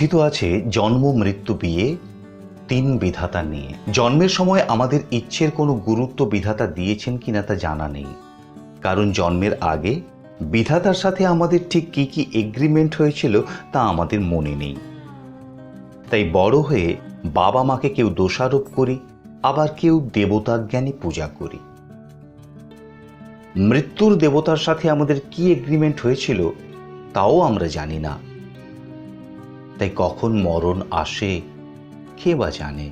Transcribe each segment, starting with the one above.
কথিত আছে জন্ম মৃত্যু বিয়ে তিন বিধাতা নিয়ে। জন্মের সময় আমাদের ইচ্ছের কোনো গুরুত্ব বিধাতা দিয়েছেন কিনা তা জানা নেই, কারণ জন্মের আগে বিধাতার সাথে আমাদের ঠিক কি কি এগ্রিমেন্ট হয়েছিল তা আমাদের মনে নেই। তাই বড় হয়ে বাবা মাকে কেউ দোষারোপ করি, আবার কেউ দেবতাজ্ঞানী পূজা করি। মৃত্যুর দেবতার সাথে আমাদের কি এগ্রিমেন্ট হয়েছিল তাও আমরা জানি না। তাই কখন মরণ আসে কে বা জানে।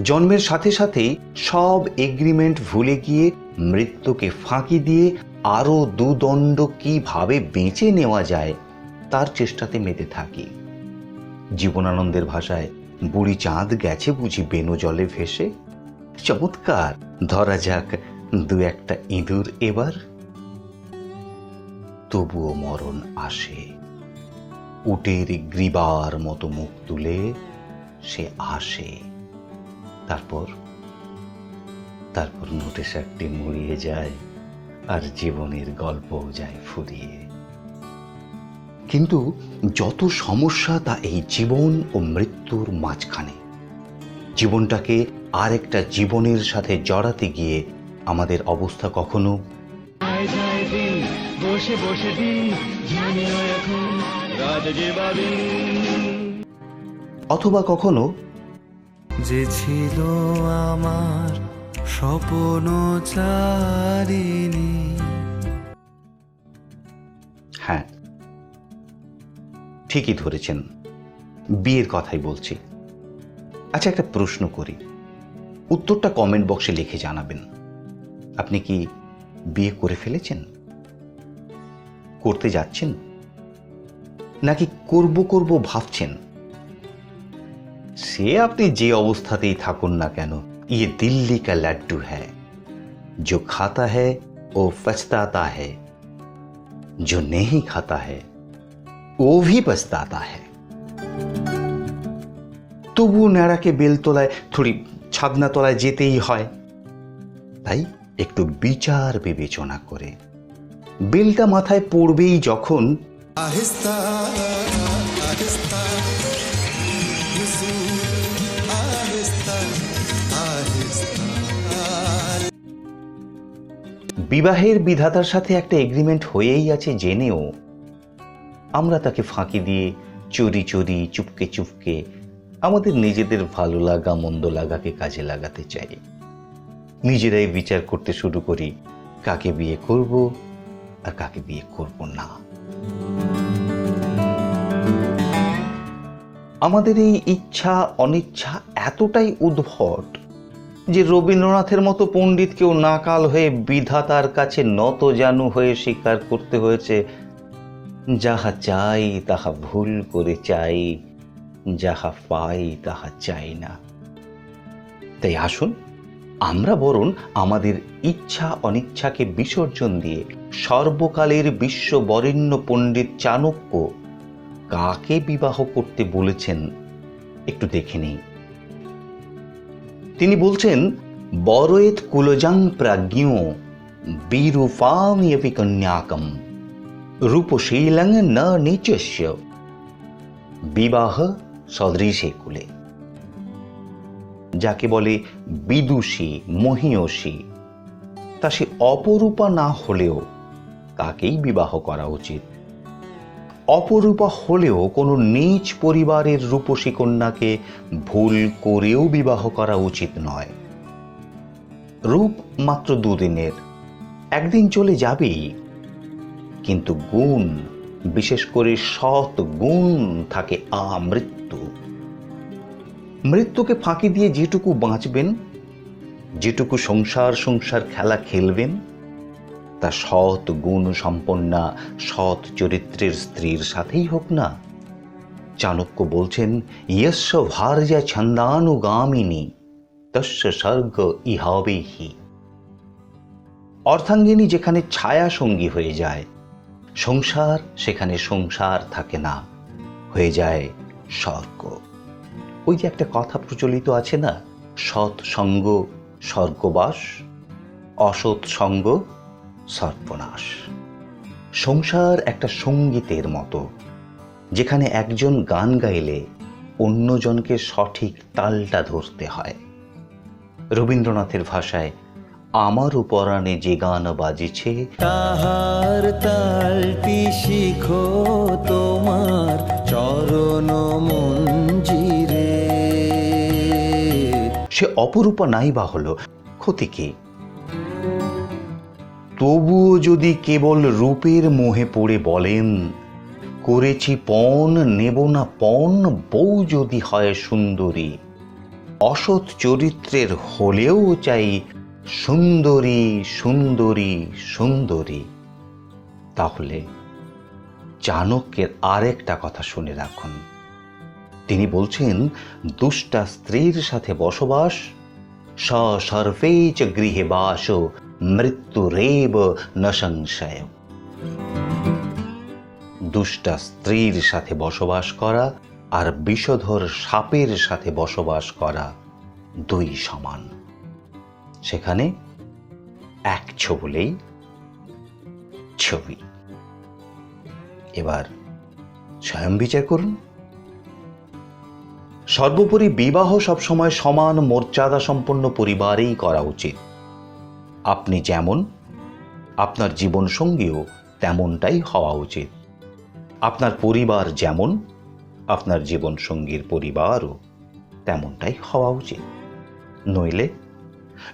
জন্মের সাথে সাথেই সব এগ্রিমেন্ট ভুলে গিয়ে মৃত্যুকে ফাঁকি দিয়ে আরো দুদণ্ড কিভাবে বেঁচে নেওয়া যায় তার চেষ্টাতে মেতে থাকি। জীবনানন্দের ভাষায় বুড়ি চাঁদ গেছে বুঝি বেনু জলে ভেসে। চমৎকার, ধরা যাক দু একটা ইঁদুর এবার। তবুও মরণ আসে, উটের গ্রীবার মতো মুখ তুলে সে আসে। তারপর নোটিশ একটি মুড়িয়ে যায় আর জীবনের গল্পও যায় ফুরিয়ে। কিন্তু যত সমস্যা তা এই জীবন ও মৃত্যুর মাঝখানে। জীবনটাকে আরেকটা জীবনের সাথে জড়াতে গিয়ে আমাদের অবস্থা কখনো বসে বসে অথবা কখনো যে ছিল আমার স্বপ্ন চারিণী। হ্যাঁ, ঠিকই ধরেছেন, বিয়ের কথাই বলছি। আচ্ছা, একটা প্রশ্ন করি, উত্তরটা কমেন্ট বক্সে লিখে জানাবেন। আপনি কি বিয়ে করে ফেলেছেন, করতে যাচ্ছেন, নাকি করব ভাবছেন? সে আপনি যে অবস্থাতেই থাকুন না কেন, ये दिल्ली का लड्डू है, जो खाता है वो पछताता है, जो नहीं खाता है वो भी पछताता है। তবু ন্যাড়াকে বেলতলায় থুড়ি ছাদনা তলায় যেতেই হয়। তাই একটু বিচার বিবেচনা করে বেলটা মাথায় পড়বেই যখন আহিস্তা আহিস্তা বিবাহের বিধাতার সাথে একটা এগ্রিমেন্ট হয়েই আছে জেনেও আমরা তাকে ফাঁকি দিয়ে চুরি চুরি চুপকে চুপকে আমাদের নিজেদের ভালো লাগা মন্দ লাগাকে কাজে লাগাতে চাই। নিজেরাই বিচার করতে শুরু করি কাকে বিয়ে করব আর কাকে বিয়ে করব না। আমাদের এই ইচ্ছা অনিচ্ছা এতটাই উদ্ভট যে রবীন্দ্রনাথের মতো পণ্ডিতকেও নাকাল হয়ে বিধাতার কাছে নত জানু হয়ে স্বীকার করতে হয়েছে, যাহা চাই তাহা ভুল করে চাই, যাহা পাই তাহা চাই না। তাই আসুন আমরা বরং আমাদের ইচ্ছা অনিচ্ছাকে বিসর্জন দিয়ে সর্বকালের বিশ্ববরেণ্য পণ্ডিত চাণক্য কাকে বিবাহ করতে বলেছেন একটু দেখে নেই। তিনি বলছেন, বরয়েত কুলজাং প্রাজ্ঞো বিরূপামিয়পি কন্যাকম রূপশীলং ন নিচস্য বিবাহ সদৃশে কুলে। যাকে বলে বিদুষী মহীয়সী, তা সে অপরূপা না হলেও তাকেই বিবাহ করা উচিত। অপরূপা হলেও কোনো নীচ পরিবারের রূপসী কন্যাকে ভুল করেও বিবাহ করা উচিত নয়। রূপ মাত্র দুদিনের, একদিন চলে যাবেই, কিন্তু গুণ, বিশেষ করে সৎ গুণ থাকে আমৃত্যু। মৃত্যুকে ফাঁকি দিয়ে যেটুকু বাঁচবেন, যেটুকু সংসার খেলা খেলবেন, তা সৎ গুণ সম্পন্না সৎ চরিত্রের স্ত্রীর সাথেই হোক না। চাণক্য বলছেন, ইয়স্য ভার্যা ছন্দানুগামিনী তস্য স্বর্গ ইহাবেহি। অর্থাঙ্গিনী যেখানে ছায়া সঙ্গী হয়ে যায়, সংসার সেখানে সংসার থাকে না, হয়ে যায় স্বর্গ। ওই যে একটা কথা প্রচলিত আছে না, সৎ সঙ্গ স্বর্গবাস, অসৎ সঙ্গ সর্বনাশ। সংসার একটা সঙ্গীতের মতো, যেখানে একজন গান গাইলে অন্যজনকে সঠিক তালটা ধরতে হয়। রবীন্দ্রনাথের ভাষায়, আমার পরাণে যে গান বাজিছে, তাহার তালটি শিখো তোমার চরণ মঞ্জিরে। সে অপরূপা নাই বা হলো, ক্ষতি কি? তবুও যদি কেবল রূপের মোহে পড়ে বলেন, করেছি পণ নেব না পণ, বউ যদি হয় সুন্দরী, অসৎ চরিত্রের হলেও চাই সুন্দরী সুন্দরী সুন্দরী। তাহলে চাণক্যের আরেকটা কথা শুনে রাখুন। তিনি বলছেন, দুষ্টা স্ত্রীর সাথে বসবাস সর্বে চ গৃহে বাস, মৃত্যুরেব ন সংশয়। দুষ্টা স্ত্রীর সাথে বসবাস করা আর বিষধর সাপের সাথে বসবাস করা দুই সমান। সেখানে এক ছবলেই ছবি। এবার স্বয়ং বিচার করুন। সর্বোপরি বিবাহ সবসময় সমান মর্যাদা সম্পন্ন পরিবারেই করা উচিত। আপনি যেমন, আপনার জীবনসঙ্গীও তেমনটাই হওয়া উচিত। আপনার পরিবার যেমন, আপনার জীবনসঙ্গীর পরিবারও তেমনটাই হওয়া উচিত। নইলে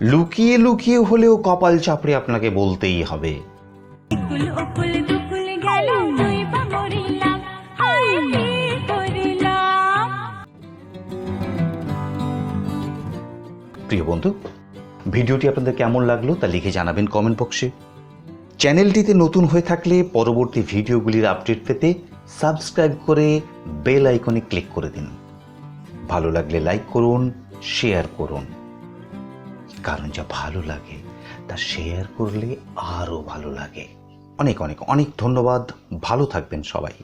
লুকিয়ে লুকিয়ে হলেও কপাল চাপড়ে আপনাকে বলতেই হবে, প্রিয় বন্ধু, ভিডিওটি আপনাদের কেমন লাগলো তা লিখে জানাবেন কমেন্ট বক্সে। চ্যানেলটিতে নতুন হয়ে থাকলে পরবর্তী ভিডিওগুলির আপডেট পেতে সাবস্ক্রাইব করে বেল আইকনে ক্লিক করে দিন। ভালো লাগলে লাইক করুন, শেয়ার করুন, কারণ যা ভালো লাগে তা শেয়ার করলে আরো ভালো লাগে। অনেক অনেক অনেক ধন্যবাদ। ভালো থাকবেন সবাই।